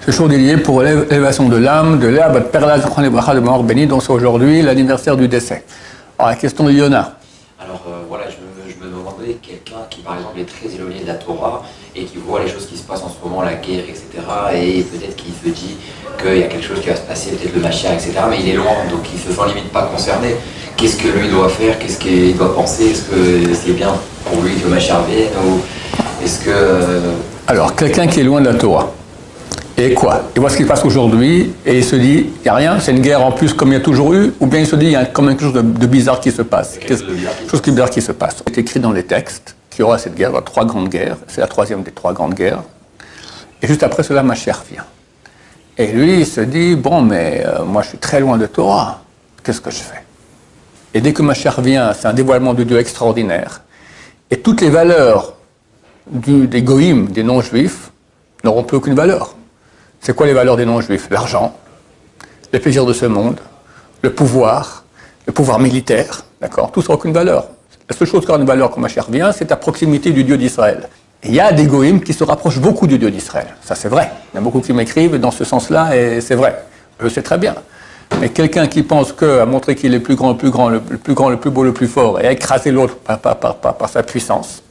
Ce jour dédié pour l'élévation de l'âme de Léa Bat Perla Zichron Lebracha de mort béni, dont c'est aujourd'hui l'anniversaire du décès. Alors la question de Yona. Alors voilà, je me demandais, quelqu'un qui par exemple est très éloigné de la Torah et qui voit les choses qui se passent en ce moment, la guerre, etc. Et peut-être qu'il se dit qu'il y a quelque chose qui va se passer, peut-être le Mashiach, etc. Mais il est loin, donc il se sent limite pas concerné. Qu'est-ce que lui doit faire? Qu'est-ce qu'il doit penser? Est-ce que c'est bien pour lui que le Mashiach vienne? Ou est-ce que... Alors, quelqu'un qui est loin de la Torah. Et quoi? Il voit ce qui se passe aujourd'hui et il se dit, il n'y a rien, c'est une guerre en plus comme il y a toujours eu, ou bien il se dit, il y a quand même quelque chose de bizarre qui se passe. Quelque chose de bizarre qui se passe. C'est écrit dans les textes qu'il y aura cette guerre, il y aura 3 grandes guerres, c'est la 3e des 3 grandes guerres. Et juste après cela, Mashiach vient. Et lui, il se dit, bon, mais moi je suis très loin de Torah, qu'est-ce que je fais? Et dès que Mashiach vient, c'est un dévoilement de Dieu extraordinaire. Et toutes les valeurs des goïms, des non-juifs, n'auront plus aucune valeur. C'est quoi les valeurs des non-juifs? L'argent, les plaisirs de ce monde, le pouvoir militaire, d'accord? Tout ça n'a aucune valeur. La seule chose qui aura une valeur quand Mashiach vient, c'est la proximité du Dieu d'Israël. Et il y a des goïms qui se rapprochent beaucoup du Dieu d'Israël. Ça, c'est vrai. Il y a beaucoup qui m'écrivent dans ce sens-là, et c'est vrai. Je sais très bien. Mais quelqu'un qui pense qu'à montrer qu'il est le plus grand, le plus beau, le plus fort, et à écraser l'autre par sa puissance,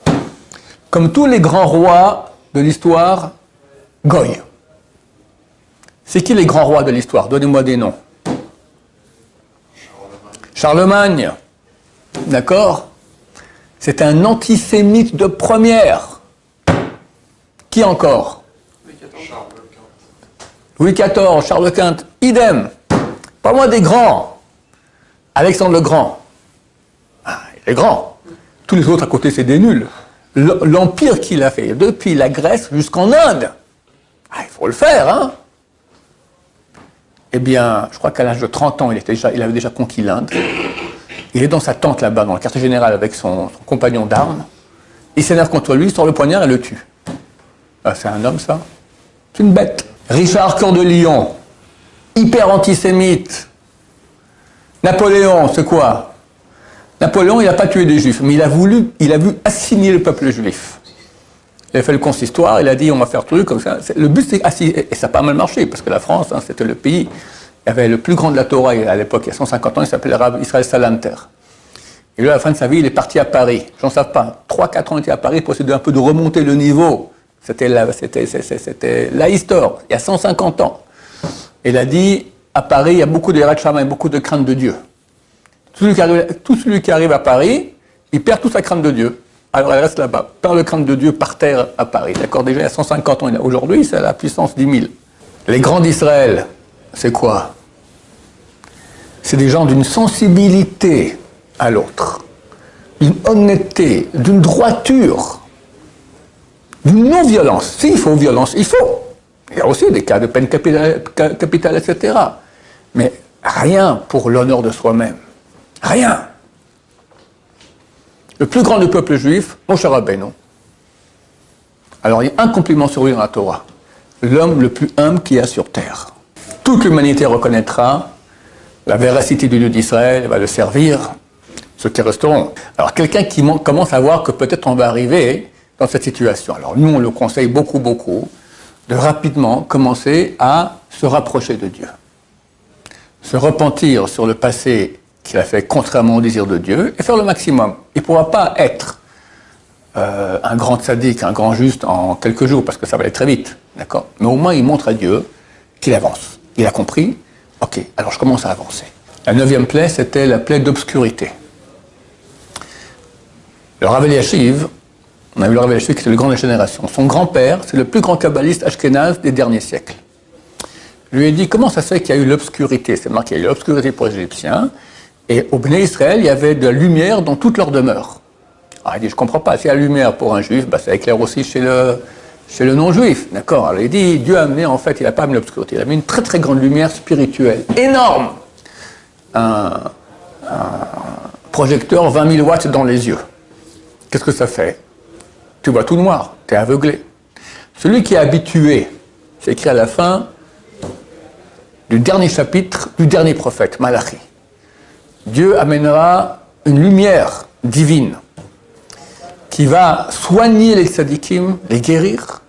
comme tous les grands rois de l'histoire, Goy. C'est qui les grands rois de l'histoire? Donnez-moi des noms. Charlemagne. D'accord? C'est un antisémite de première. Qui encore? Louis XIV, Charles Quint, idem. Pas moins des grands. Alexandre le Grand. Ah, il est grand. Tous les autres à côté, c'est des nuls. L'empire qu'il a fait, depuis la Grèce jusqu'en Inde. Ah, il faut le faire, hein? Eh bien, je crois qu'à l'âge de 30 ans, il avait déjà conquis l'Inde. Il est dans sa tente là-bas, dans le quartier général, avec son compagnon d'armes. Il s'énerve contre lui, il sort le poignard et le tue. Ah, c'est un homme, ça? C'est une bête. Richard Cœur de Lion, hyper antisémite. Napoléon, c'est quoi? Napoléon, il n'a pas tué des juifs, mais il a vu assigner le peuple juif. Il a fait le consistoire, il a dit on va faire truc comme ça. Le but c'est assigner, et ça a pas mal marché, parce que la France, hein, c'était le pays, il y avait le plus grand de la Torah à l'époque, il y a 150 ans, il s'appelait Rav Israël Salanter. Et lui, à la fin de sa vie, il est parti à Paris. J'en sais pas, 3-4 ans, il était à Paris pour essayer un peu de remonter le niveau. C'était la histoire, il y a 150 ans. Il a dit, à Paris, il y a beaucoup de Yirat Shamayim, beaucoup de crainte de Dieu. Tout celui qui arrive à Paris, il perd toute sa crainte de Dieu. Alors elle reste là-bas, perd le crainte de Dieu par terre à Paris. D'accord, déjà il y a 150 ans, aujourd'hui c'est la puissance 10 000. Les grands d'Israël, c'est quoi? C'est des gens d'une sensibilité à l'autre, d'une honnêteté, d'une droiture, d'une non-violence. S'il faut violence, il faut. Il y a aussi des cas de peine capitale, etc. Mais rien pour l'honneur de soi-même. Rien. Le plus grand du peuple juif, Moshe Rabbeinu. Alors, il y a un compliment sur lui dans la Torah. L'homme le plus humble qu'il y a sur terre. Toute l'humanité reconnaîtra la véracité du Dieu d'Israël, va le servir, ceux qui resteront. Alors, quelqu'un qui commence à voir que peut-être on va arriver dans cette situation. Alors, nous, on le conseille beaucoup, de rapidement commencer à se rapprocher de Dieu. Se repentir sur le passé qu'il a fait contrairement au désir de Dieu, et faire le maximum. Il ne pourra pas être un grand tzaddik, un grand juste en quelques jours, parce que ça va aller très vite, d'accord? Mais au moins, il montre à Dieu qu'il avance. Il a compris, ok, alors je commence à avancer. La 9e plaie, c'était la plaie d'obscurité. Le Rav Eliashiv, on a vu le Rav Eliashiv qui était le grand de la génération. Son grand-père, c'est le plus grand kabbaliste ashkénaze des derniers siècles. Il lui a dit, comment ça se fait qu'il y a eu l'obscurité? C'est marqué, il y a eu l'obscurité pour les Égyptiens. Et au Bnei Israël, il y avait de la lumière dans toute leur demeure. Alors il dit, je ne comprends pas, s'il y a la lumière pour un juif, ça éclaire aussi chez le non-juif. D'accord? Alors il dit, Dieu a amené, en fait, il n'a pas amené l'obscurité, il a amené une très très grande lumière spirituelle, énorme. Un projecteur 20 000 watts dans les yeux. Qu'est-ce que ça fait? Tu vois tout noir, tu es aveuglé. Celui qui est habitué, c'est écrit à la fin du dernier chapitre du dernier prophète, Malachi. Dieu amènera une lumière divine qui va soigner les tzadikim, les guérir,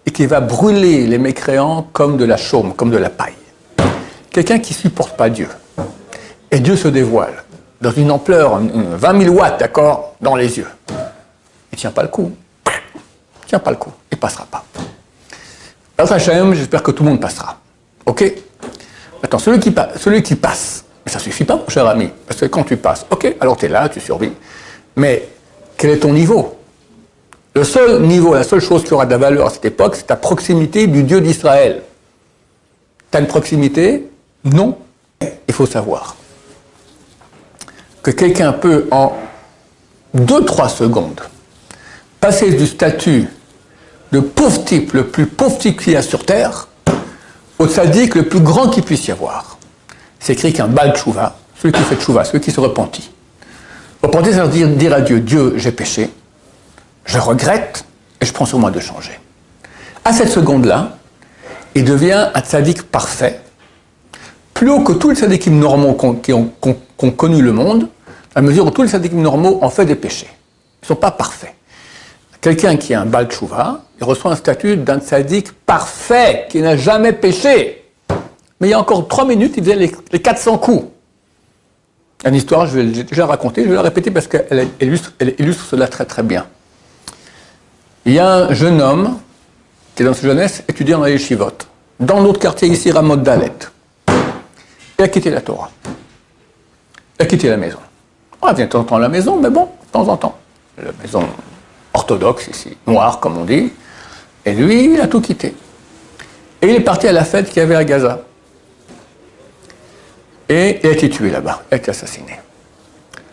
et qui va brûler les mécréants comme de la chaume, comme de la paille. Quelqu'un qui ne supporte pas Dieu. Et Dieu se dévoile dans une ampleur, 20 000 watts, d'accord, dans les yeux. Il ne tient pas le coup. Il ne tient pas le coup. Il ne passera pas. Alors, j'espère que tout le monde passera. OK? Maintenant, celui qui passe, mais ça ne suffit pas, mon cher ami, parce que quand tu passes, OK, alors tu es là, tu survis. Mais quel est ton niveau? Le seul niveau, la seule chose qui aura de la valeur à cette époque, c'est ta proximité du Dieu d'Israël. Tu as une proximité? Non. Il faut savoir que quelqu'un peut, en 2-3 secondes, passer du statut de pauvre type, le plus pauvre type qu'il y a sur Terre, au tzaddik le plus grand qu'il puisse y avoir. C'est écrit qu'un Baal Tchouva, celui qui fait Tchouva, celui qui se repentit. Repentir, c'est dire à Dieu, Dieu, j'ai péché, je regrette, et je prends sur moi de changer. À cette seconde-là, il devient un tzaddik parfait, plus haut que tous les tzaddikim normaux qui ont connu le monde, à mesure où tous les tzaddikim normaux ont fait des péchés. Ils ne sont pas parfaits. Quelqu'un qui a un Baal Tchouva, il reçoit un statut d'un tzaddik parfait, qui n'a jamais péché. Mais il y a encore 3 minutes, il faisait les 400 coups. Une histoire, je vais déjà raconter, je vais la répéter parce qu'elle illustre cela très très bien. Il y a un jeune homme qui, dans sa jeunesse, étudiant dans les yeshivot, dans notre quartier ici, Ramot Dalet. Il a quitté la Torah. Il a quitté la maison. On vient de temps en temps à la maison, mais bon, de temps en temps. La maison orthodoxe ici, noire comme on dit. Et lui, il a tout quitté. Et il est parti à la fête qu'il y avait à Gaza. Et il a été tué là-bas, il a été assassiné.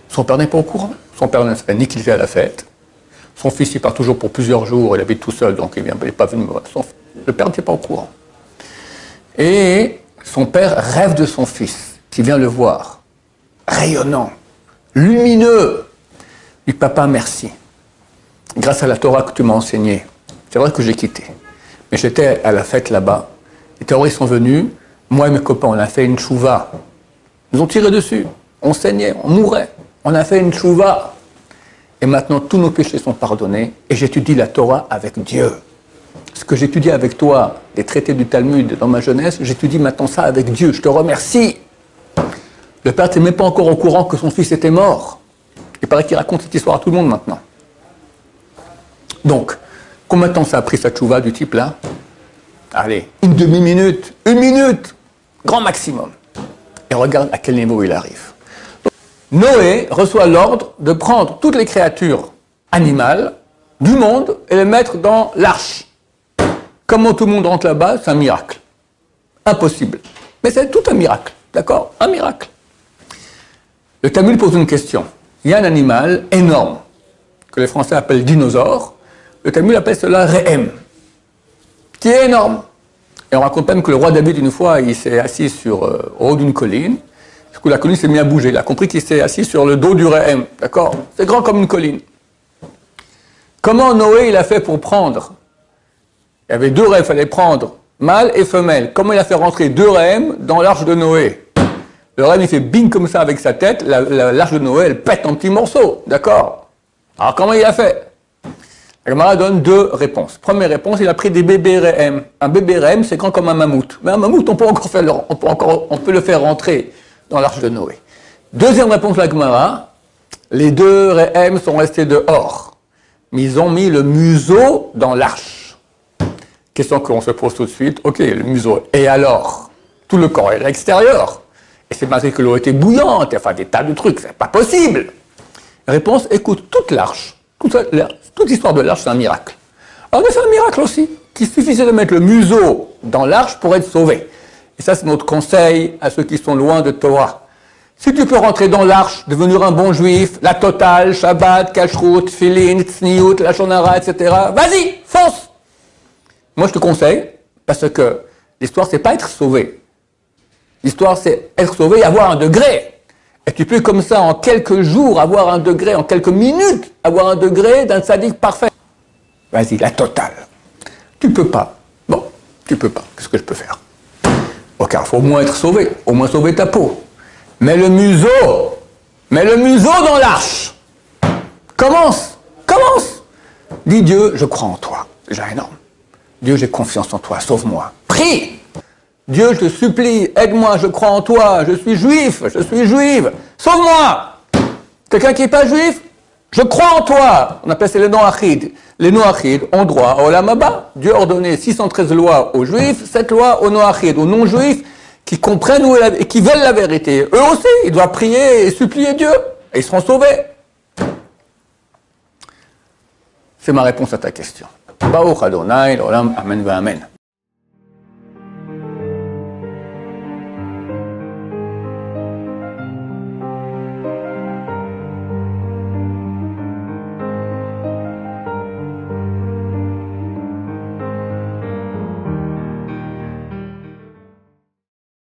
Son père n'est pas au courant. Son père ne savait ni qu'il était à la fête. Son fils, il part toujours pour plusieurs jours, il habite tout seul, donc il n'est pas venu me voir. Le père n'était pas au courant. Et son père rêve de son fils, qui vient le voir, rayonnant, lumineux. Il dit, papa, merci. Grâce à la Torah que tu m'as enseignée, c'est vrai que j'ai quitté. Mais j'étais à la fête là-bas. Les terroristes sont venus, moi et mes copains, on a fait une tchouva. Ils nous ont tiré dessus, on saignait, on mourait. On a fait une tchouva. Et maintenant, tous nos péchés sont pardonnés, et j'étudie la Torah avec Dieu. Ce que j'étudie avec toi, les traités du Talmud dans ma jeunesse, j'étudie maintenant ça avec Dieu. Je te remercie. Le père n'était même pas encore au courant que son fils était mort. Il paraît qu'il raconte cette histoire à tout le monde maintenant. Donc, combien de temps ça a pris sa tchouva du type là? Allez, une demi-minute, 1 minute, grand maximum. Et regarde à quel niveau il arrive. Donc, Noé reçoit l'ordre de prendre toutes les créatures animales du monde et les mettre dans l'arche. Comment tout le monde rentre là-bas, c'est un miracle. Impossible. Mais c'est tout un miracle, d'accord? Un miracle. Le Talmud pose une question. Il y a un animal énorme, que les Français appellent dinosaure. Le Talmud appelle cela Rehem, qui est énorme. Et on raconte même que le roi David, une fois, il s'est assis au haut d'une colline. Du coup, la colline s'est mise à bouger. Il a compris qu'il s'est assis sur le dos du Rehem. D'accord? C'est grand comme une colline. Comment Noé, il a fait pour prendre? Il y avait 2 Rehem, il fallait prendre mâle et femelle. Comment il a fait rentrer 2 Rehem dans l'arche de Noé? Le Rehem, il fait bing comme ça avec sa tête. L'arche de Noé, elle pète en petits morceaux. D'accord? Alors, comment il a fait? La Gemara donne 2 réponses. Première réponse, il a pris des bébés Rehem. Un bébé Rehem, c'est grand comme un mammouth. Mais un mammouth, on peut le faire rentrer dans l'arche de Noé. Deuxième réponse de la Gemara, les 2 Rehem sont restés dehors. Mais ils ont mis le museau dans l'arche. Question qu'on se pose tout de suite. Ok, le museau. Et alors? Tout le corps est à l'extérieur. Et c'est malgré que l'eau était bouillante, enfin des tas de trucs, c'est pas possible. Réponse, écoute, toute l'arche. Toute l'histoire de l'arche, c'est un miracle. Alors, c'est un miracle aussi, qu'il suffisait de mettre le museau dans l'arche pour être sauvé. Et ça, c'est notre conseil à ceux qui sont loin de Torah. Si tu peux rentrer dans l'arche, devenir un bon juif, la totale, Shabbat, Kashrut, Tfilin, Tzniout, la Shonara, etc., vas-y, fonce! Moi, je te conseille, parce que l'histoire, c'est pas être sauvé. L'histoire, c'est être sauvé et avoir un degré. Et tu peux comme ça, en quelques jours, avoir un degré, en quelques minutes, avoir un degré d'un tzaddik parfait. Vas-y, la totale. Tu peux pas. Bon, tu peux pas. Qu'est-ce que je peux faire? Ok, il faut au moins être sauvé, au moins sauver ta peau. Mets le museau dans l'arche. Commence. Dis Dieu, je crois en toi. C'est déjà énorme. Dieu, j'ai confiance en toi, sauve-moi. Prie. Dieu, je te supplie, aide-moi, je crois en toi, je suis juif, je suis juive, sauve-moi. Quelqu'un qui n'est pas juif, je crois en toi. On appelle ça les Noachides. Les Noachides ont droit au Olam Haba. Dieu a ordonné 613 lois aux juifs, 7 lois aux Noachides, aux non-juifs, qui comprennent et qui veulent la vérité. Eux aussi, ils doivent prier et supplier Dieu, et ils seront sauvés. C'est ma réponse à ta question. Baruch Adonai, l'Olam, Amen, Amen.